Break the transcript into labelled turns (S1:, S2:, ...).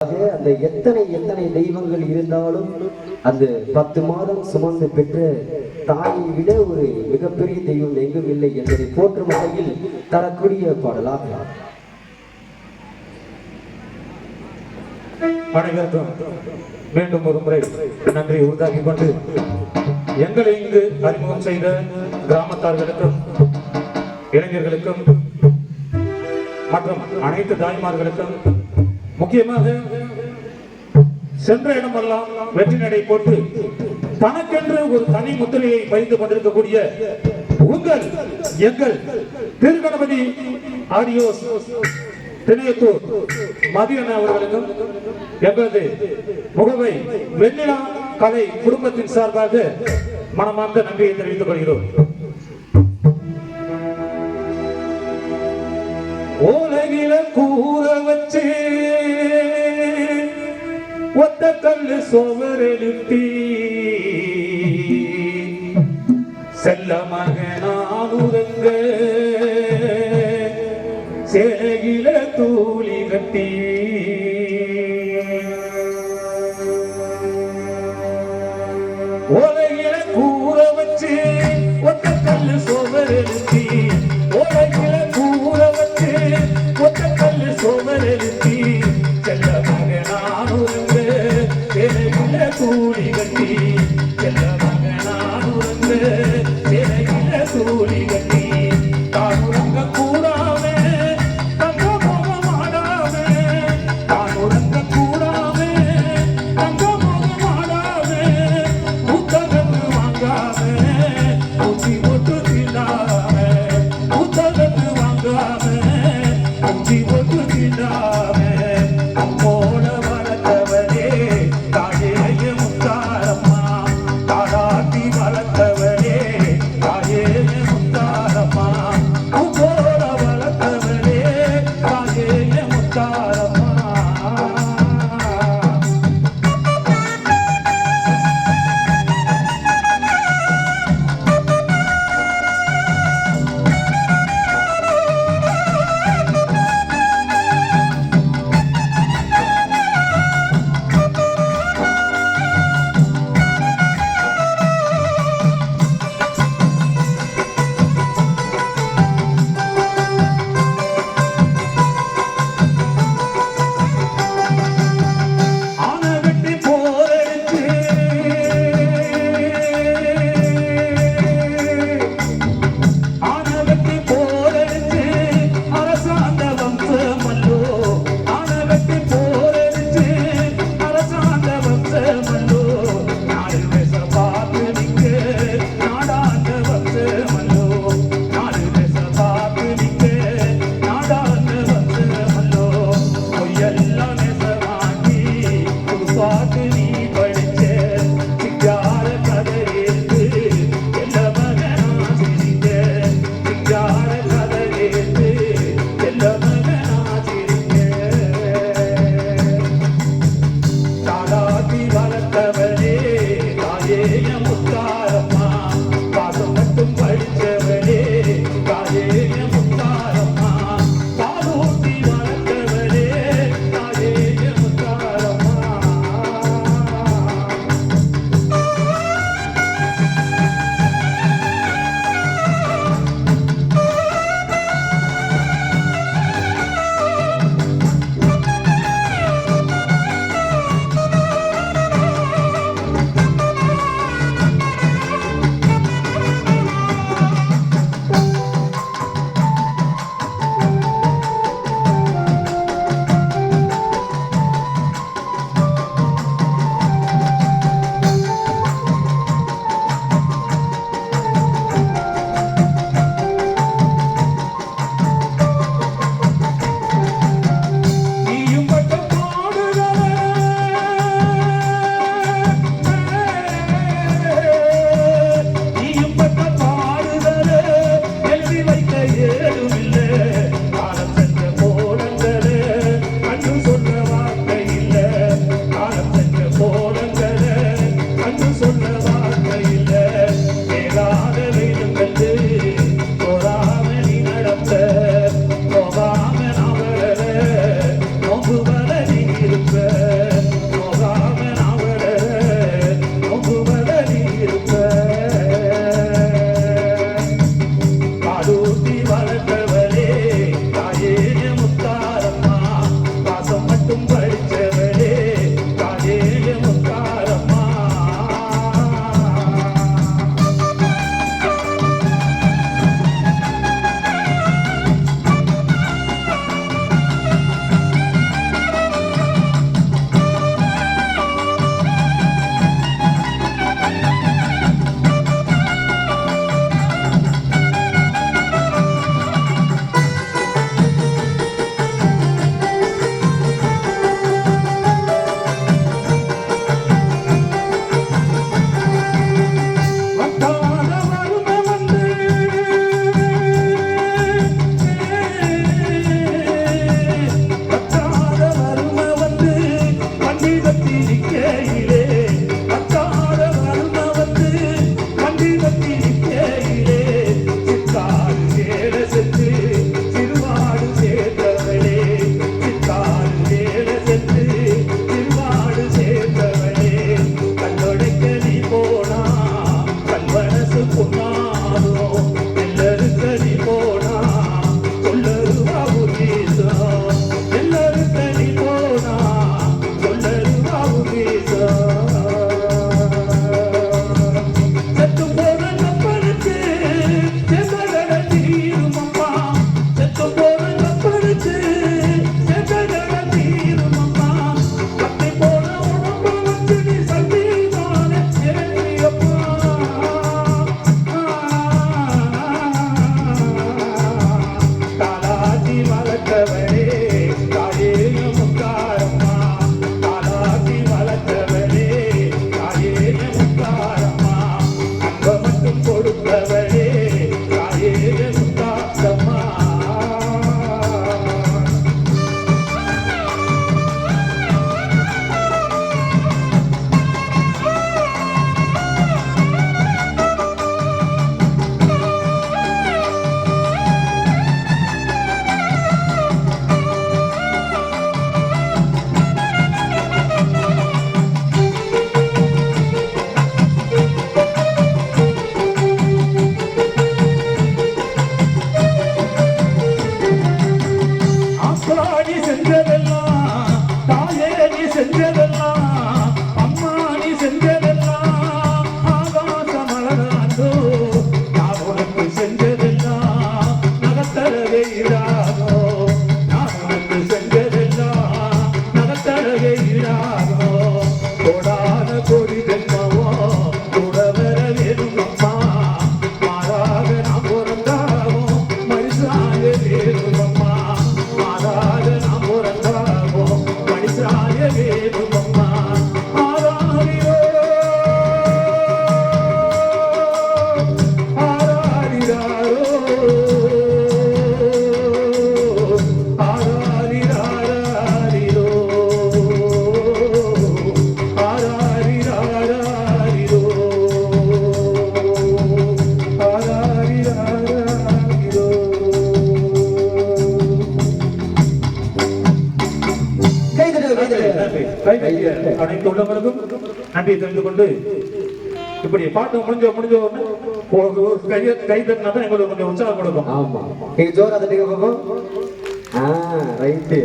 S1: அந்த எத்தனை எத்தனை தெய்வங்கள் இருந்தாலும் அந்த 10 மாதம் சுமந்து பெற்ற தாயை விட ஒரு மிகப்பெரிய தெய்வம் எங்கும் இல்லை என்பதை போற்றும் வகையில் தரக்கூடிய பாடலாக
S2: அனைவருக்கும் மீண்டும் ஒரு முறை நன்றி உறுதாக்கி கொண்டு எங்களை இங்கு அறிமுகம் செய்த கிராமத்தார்களுக்கும் இளைஞர்களுக்கும் மற்றும் அனைத்து தாய்மார்களுக்கும் முக்கியமாக சென்ற இடமெல்லாம் வெற்றி நடை போட்டு தனக்கென்று ஒரு தனி முத்திரையை பதிந்து கொண்டிருக்கக்கூடிய உங்கள் எங்கள் திருகணபதி ஆடியோ திணையத்தூர் மதியன் அவர்களுக்கும் எங்களது முகவை வெண்ணிலா கலை குடும்பத்தின் சார்பாக மனமார்ந்த நன்றியை தெரிவித்துக் கொள்கிறோம். உலகில கூற வச்சு ஒத்த கல்லு சோவரெழுத்தி செல்ல மகனானுரங்க சேகில தூளி கட்டி உலகில கூற வச்சு ஒத்த கல்லு சோவரெழுத்தி உலகில கூற வச்சு ஒத்த கல்லு சோவரெழுத்தி செல்ல மகனானுரங்க சேகில தூளி கட்டி செல்ல மகனானுரங்க சேகில தூளி கட்டி தானுரங்க கூடாம தங்க முகமாடாம நன்றி. கை தட்டிய அனைத்து உள்ளவர்களுக்கும் நன்றியை தெரிந்து கொண்டு இப்படி பாட்டு முடிஞ்ச உடனே கை தட்டினா தான் எங்களுக்கு கொஞ்சம் உற்சாகம் கொடுக்கும்.
S1: ஆமா, ஜோரா தட்டிங்க பாப்போம். ரைட்டு.